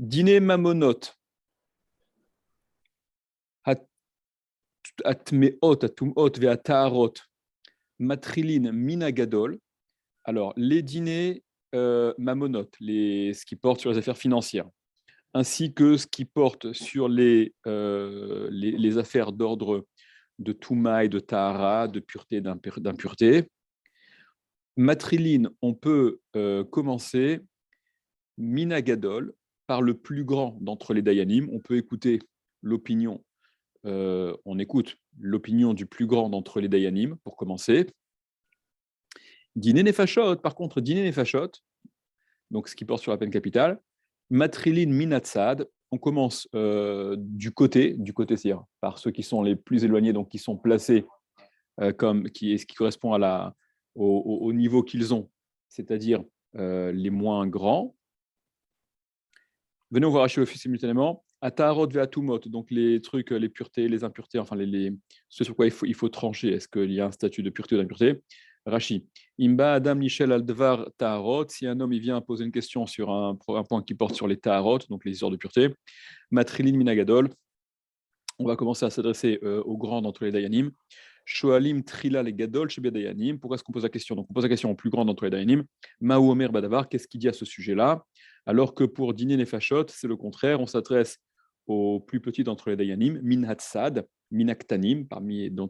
Dîner mamonot, atmeot, atumot, ve'ataharot, matrilin, minagadol. Alors, les dîners mamonotes, ce qui porte sur les affaires financières, ainsi que ce qui porte sur les affaires d'ordre de Touma et de Tahara, de pureté et d'impureté. Matrilin, on peut commencer Minagadol par le plus grand d'entre les Dayanim. On peut écouter l'opinion, on écoute l'opinion du plus grand d'entre les Dayanim pour commencer. Dîner Nefashot, par contre, Dîner Nefashot, donc ce qui porte sur la peine capitale, Matrilin Minatsad, on commence du côté, c'est-à-dire par ceux qui sont les plus éloignés, donc qui sont placés comme ce qui correspond au niveau qu'ils ont, c'est-à-dire les moins grands. Venez, on va racheter simultanément. Ataharot ve'atumot, donc les trucs, les puretés, les impuretés, enfin ce sur quoi il faut trancher. Est-ce qu'il y a un statut de pureté ou d'impureté? Rachi. Imba Adam Michel Aldvar Taharot, si un homme il vient poser une question sur un point qui porte sur les Taharot, donc les histoires de pureté, Matrilin Minagadol, on va commencer à s'adresser aux grands d'entre les Dayanim. Shoalim Trila les Gadol chez Dayanim. Pourquoi est-ce qu'on pose la question? Donc on pose la question au plus grand d'entre les Dayanim. Maou Omer Badavar, qu'est-ce qu'il dit à ce sujet-là? Alors que pour Dîner Nefashot, c'est le contraire, on s'adresse aux plus petits d'entre les Dayanim, Min Hatsad, Minaktanim,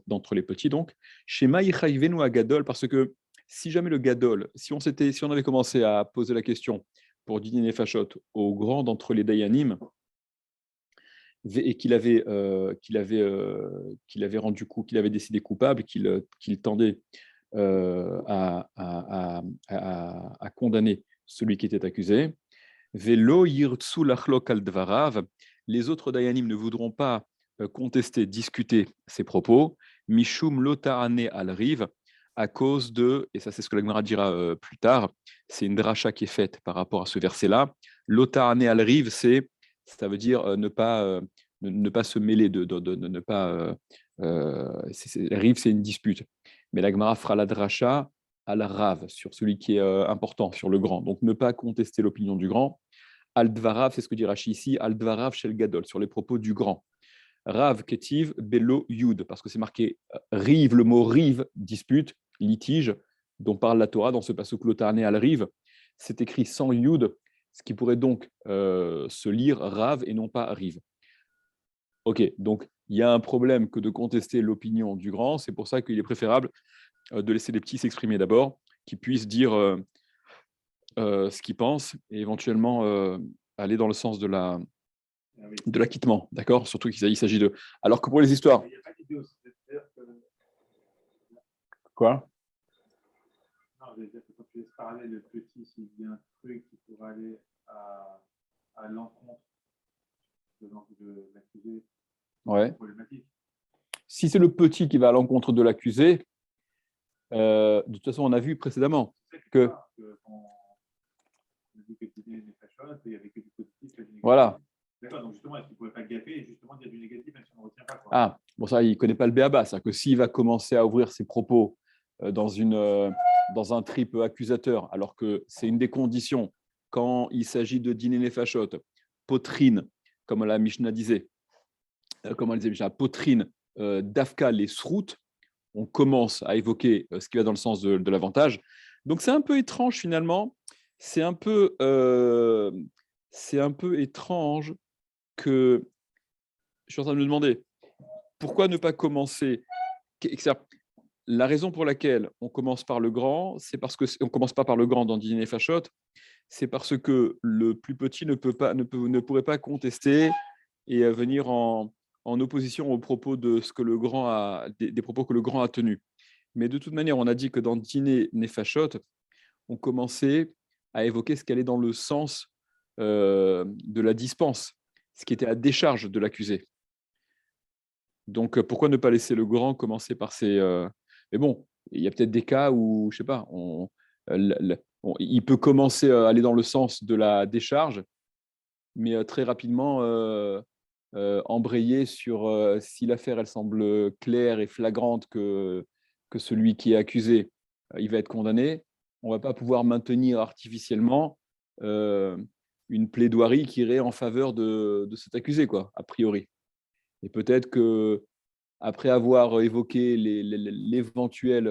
d'entre les petits donc, chez Maïchaïvenu à Gadol, parce que si jamais le Gadol, si on avait commencé à poser la question pour Dîner Nefashot aux grands d'entre les Dayanim, et qu'il avait décidé coupable, qu'il tendait à condamner celui qui était accusé. Velo yirtsu lachlok al dvarav, les autres dayanim ne voudront pas contester, discuter ses propos. Mishum lotarane al riv, à cause de, et ça c'est ce que la Gemara dira plus tard, c'est une dracha qui est faite par rapport à ce verset-là. Lotarane al riv, ça veut dire ne pas se mêler, ne pas. Riv, c'est une dispute. Mais la Gemara fera la dracha à la rave, sur celui qui est important, sur le grand. Donc ne pas contester l'opinion du grand. Al-Dvarav, c'est ce que dit Rashi ici, Al-Dvarav shel Gadol, sur les propos du grand. Rav Ketiv Belo Yud, parce que c'est marqué rive, le mot rive, dispute, litige, dont parle la Torah dans ce pasuk Lotarné al-Rive, c'est écrit sans Yud, ce qui pourrait donc se lire Rav et non pas Rive. Ok, donc il y a un problème que de contester l'opinion du grand, c'est pour ça qu'il est préférable de laisser les petits s'exprimer d'abord, qu'ils puissent dire ce qu'ils pensent et éventuellement aller dans le sens de l'acquittement, d'accord? Surtout qu'il s'agit de... Alors que pour les histoires... Quoi? Non, je veux dire que quand tu laisses parler le petit, s'il dit un truc qui pourrait aller à l'encontre de l'accusé, Ouais. problématique. Si c'est le petit qui va à l'encontre de l'accusé, de toute façon, on a vu précédemment que... On dit que tu n'es pas chouette, il n'y avait que du positif et du négatif. Voilà. D'accord, donc justement, est-ce qu'il ne pourrait pas gaffer et justement dire du négatif même si on ne retient pas quoi. Ah, bon, ça, il ne connaît pas le béaba. C'est-à-dire que s'il va commencer à ouvrir ses propos dans un trip accusateur, alors que c'est une des conditions quand il s'agit de dîner les fachotes, potrine, comme la Mishnah disait, comme elle disait Mishnah, potrine, dafka, les sroutes, on commence à évoquer ce qui va dans le sens de l'avantage. Donc c'est un peu étrange finalement. C'est un peu étrange que je suis en train de me demander pourquoi ne pas commencer. La raison pour laquelle on commence par le grand, c'est parce que on commence pas par le grand dans Dîner Fachot, c'est parce que le plus petit ne pourrait pas contester et venir en opposition aux propos de ce que le grand des propos que le grand a tenus. Mais de toute manière, on a dit que dans Dîner Nefashot, on commençait à évoquer ce qui allait dans le sens de la dispense, ce qui était à décharge de l'accusé. Donc, pourquoi ne pas laisser le grand commencer par ses... Mais bon, il y a peut-être des cas où, je ne sais pas, il peut commencer à aller dans le sens de la décharge, mais très rapidement embrayer sur si l'affaire elle semble claire et flagrante que celui qui est accusé il va être condamné, on ne va pas pouvoir maintenir artificiellement une plaidoirie qui irait en faveur de cet accusé, quoi, a priori. Et peut-être que après avoir évoqué les éventuelles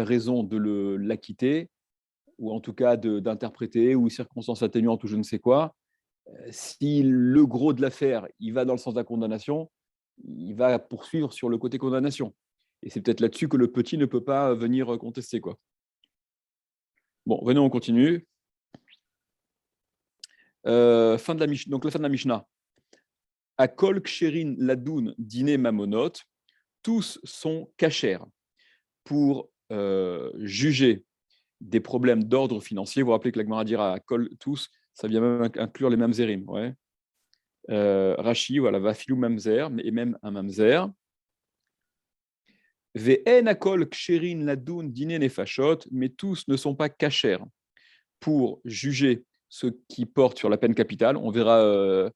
raisons de l'acquitter, ou en tout cas d'interpréter, ou circonstances atténuantes ou je ne sais quoi, si le gros de l'affaire, il va dans le sens de la condamnation, il va poursuivre sur le côté condamnation. Et c'est peut-être là-dessus que le petit ne peut pas venir contester, quoi. Bon, venez, on continue. Fin de la Mishnah. Donc la fin de la Mishnah. Akol ksherin ladoun dîner mamonot, tous sont cachers pour juger des problèmes d'ordre financier. Vous vous rappelez que la Gemara dira Akol tous, ça vient même inclure les mamzerim. Ouais. Rashi, voilà, va filou mamzer, et même un mamzer. Ve'en akol ksherin ladoun dîner nefashot, mais tous ne sont pas cachers pour juger ce qui porte sur la peine capitale. On verra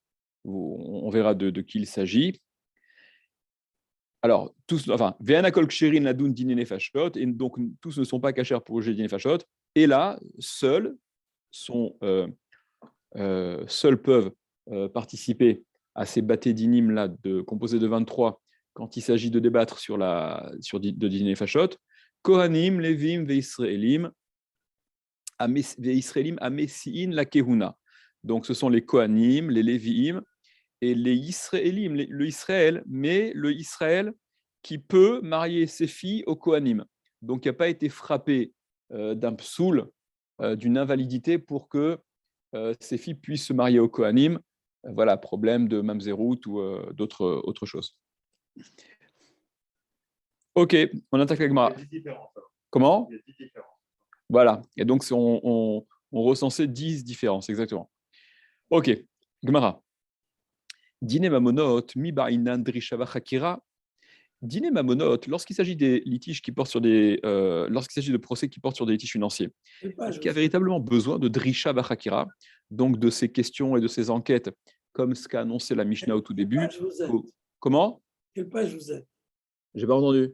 de qui il s'agit. Alors, tous, enfin, Ve'anakol ksherin ladoun dîner nefashot, et donc tous ne sont pas cachers pour juger dîner nefashot. Et là, seuls peuvent participer à ces bâtés d'inim là, composés de 23, quand il s'agit de débattre sur de dîner nefashot. Kohanim, Levim, Ve'israelim, Ve'israelim, Amesiin, la Kehuna. Donc, ce sont les Kohanim, les Lévi'im, et les Israélim, le Israël, mais le Israël qui peut marier ses filles aux Kohanim. Donc, il n'a pas été frappé d'un psoul, d'une invalidité pour que ses filles puissent se marier aux Kohanim. Voilà, problème de mamzerout ou autre chose. Ok, on attaque la Gemara. Comment ? Il y a 10 différences. Voilà, et donc on recensait 10 différences, exactement. Ok, Gemara. Dîner mamonot, mi ba'inan drisha vachakira. Dîner mamonot, lorsqu'il s'agit des litiges qui portent sur lorsqu'il s'agit de procès qui portent sur des litiges financiers, est-ce qu'il y a véritablement besoin de drisha vachakira, donc de ces questions et de ces enquêtes, comme ce qu'a annoncé la Mishnah au tout début? Comment ? Quelle page vous êtes? J'ai pas entendu.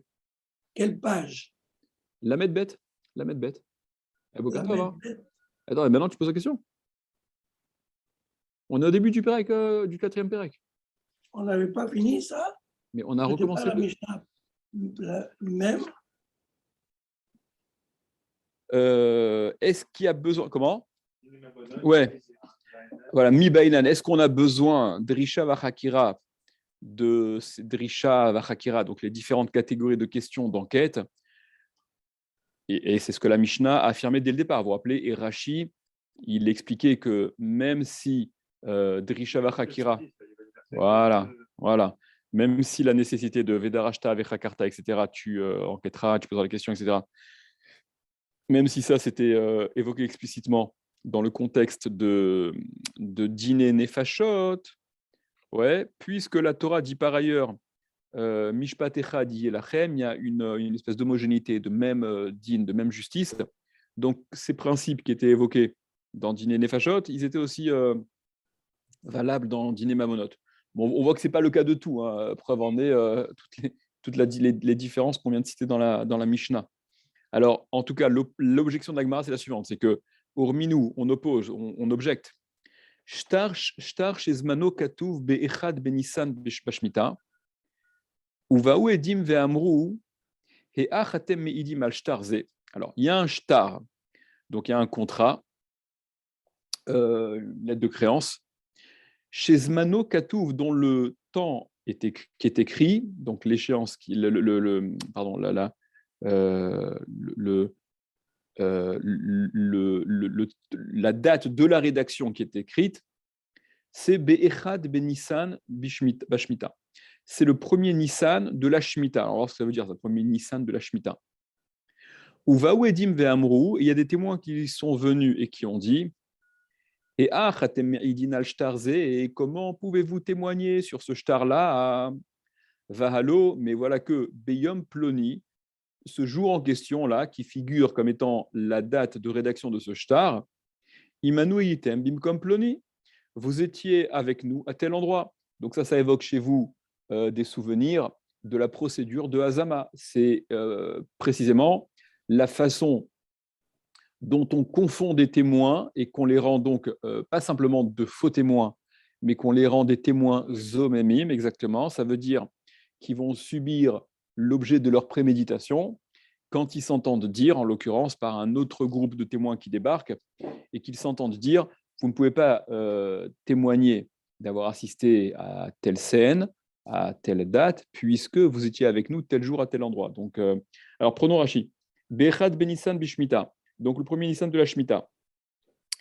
Quelle page? La mettre bête. La mettre bête. Attends, La maintenant tu poses la question. On est au début du Pérec, du 4e Pérec. On n'avait pas fini ça? Mais on a recommencé. La Mishnah même. Est-ce qu'il y a besoin. Comment? Ouais. Voilà, mi bainan. Est-ce qu'on a besoin drisha vachakira, de drisha vachakira, donc les différentes catégories de questions d'enquête? Et c'est ce que la Mishnah a affirmé dès le départ. Vous vous rappelez, et Rashi, il expliquait que même si drisha vachakira, voilà. Même si la nécessité de Vedarashta, Vechakarta, etc., tu enquêteras, tu poseras des questions, etc., même si ça c'était évoqué explicitement dans le contexte de dîner nefashot, ouais, puisque la Torah dit par ailleurs Mishpat echad yelachem, il y a une espèce d'homogénéité, de même dîne, de même justice. Donc ces principes qui étaient évoqués dans dîner nefashot, ils étaient aussi valables dans dîner mamonot. Bon, on voit que ce n'est pas le cas de tout. Hein. Preuve en est toutes les différences qu'on vient de citer dans la Mishnah. Alors, en tout cas, l'objection de l'Agmara, c'est la suivante. C'est que, hormis nous, on oppose, on objecte. Shtar shezmano katuv be'echad benissan bashmita, uvaou edim ve'amru he'ach atem me'idim al shtar ze. Alors, il y a un shtar, donc il y a un contrat, une lettre de créance, chez Zmano Katouv, dont le temps qui est écrit, donc l'échéance, la date de la rédaction qui est écrite, c'est Be'echad Benissan Bashmita. C'est le premier Nissan de la Shemitah. Alors, ce que ça veut dire, c'est le premier Nissan de la Shemitah. Ou Vaouedim Ve'amrou, il y a des témoins qui sont venus et qui ont dit. Et comment pouvez-vous témoigner sur ce shtar-là? Vahalo, mais voilà que Beyom Ploni, ce jour en question-là, qui figure comme étant la date de rédaction de ce shtar, Imanu Bimkom Ploni, vous étiez avec nous à tel endroit. Donc ça évoque chez vous des souvenirs de la procédure de Hazama. C'est précisément la façon dont on confond des témoins et qu'on les rend donc pas simplement de faux témoins, mais qu'on les rend des témoins zomemim, exactement. Ça veut dire qu'ils vont subir l'objet de leur préméditation quand ils s'entendent dire, en l'occurrence par un autre groupe de témoins qui débarque, et qu'ils s'entendent dire, vous ne pouvez pas témoigner d'avoir assisté à telle scène, à telle date, puisque vous étiez avec nous tel jour à tel endroit. Donc, alors prenons Rashi. Bechad Benissan Bishmita. Donc le premier Nissan de la Shemitah.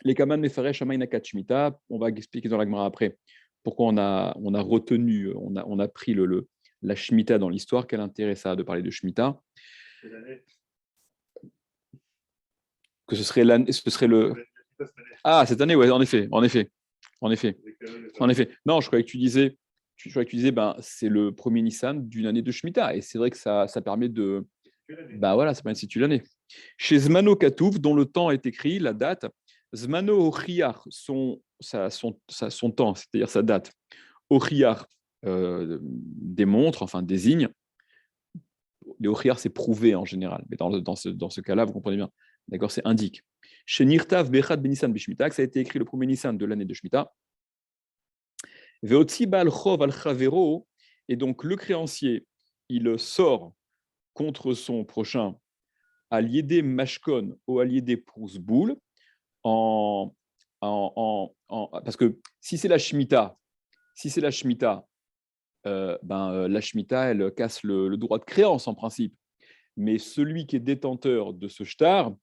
Les Kaman Mefaresh Amainakat Shemitah. On va expliquer dans la Gemara après pourquoi on a retenu, on a pris la Shemitah dans l'histoire. Quel intérêt ça a de parler de Shemitah? Que ce serait le. Ah, cette année, ouais, en effet. Non, je croyais que tu disais, ben, c'est le premier Nissan d'une année de Shemitah. Et c'est vrai que ça permet de. Bah voilà, ça permet de situer l'année. Chez Zmano Katouf, dont le temps est écrit, la date, Zmano Ochiyar, son temps, c'est-à-dire sa date, Ochiyar démontre, enfin désigne. Les Ochiyar, c'est prouvé en général, mais dans ce cas-là, vous comprenez bien. D'accord, c'est indique. Chez Nirtav Bechad Benissan Bishmita, ça a été écrit le premier Nissan de l'année de Shemitah. Veotzi Baal Chov al Chavero, et donc le créancier, il sort contre son prochain allié des Mashkon au allié des Prousboul, parce que si c'est la Shemitah, la Shemitah, elle casse le droit de créance en principe. Mais celui qui est détenteur de ce shtar,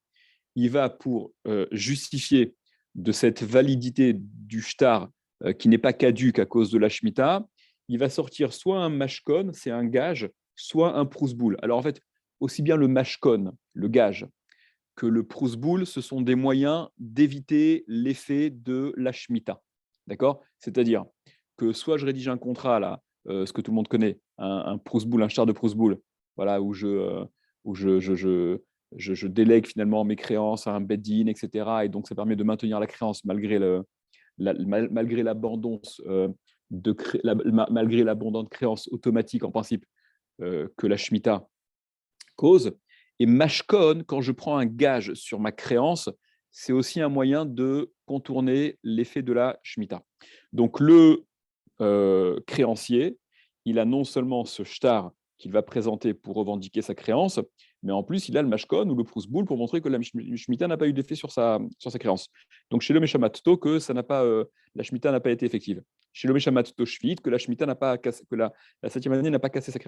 il va pour justifier de cette validité du shtar qui n'est pas caduque à cause de la Shemitah, il va sortir soit un mashkon, c'est un gage, soit un prousboul. Alors en fait, aussi bien le mashkon, le gage, que le prousboul, ce sont des moyens d'éviter l'effet de la Shemitah. D'accord? C'est-à-dire que soit je rédige un contrat, là, ce que tout le monde connaît, un prousboul, un shtar de prousboul, voilà, où je délègue finalement mes créances à un beddin, etc. Et donc, ça permet de maintenir la créance malgré l'abondance malgré l'abondante créance automatique en principe que la Shemitah cause. Et mashkon, quand je prends un gage sur ma créance, c'est aussi un moyen de contourner l'effet de la Shemitah. Donc, le créancier, il a non seulement ce shtar qu'il va présenter pour revendiquer sa créance, mais en plus, il a le mashkon ou le prousboul pour montrer que la Shemitah n'a pas eu d'effet sur sa créance. Donc, chez le Meshamatto, que la Shemitah n'a pas été effective. Chez le Meshamatto Shvit, que la Shemitah n'a pas cassé, que la 7e année n'a pas cassé sa créance.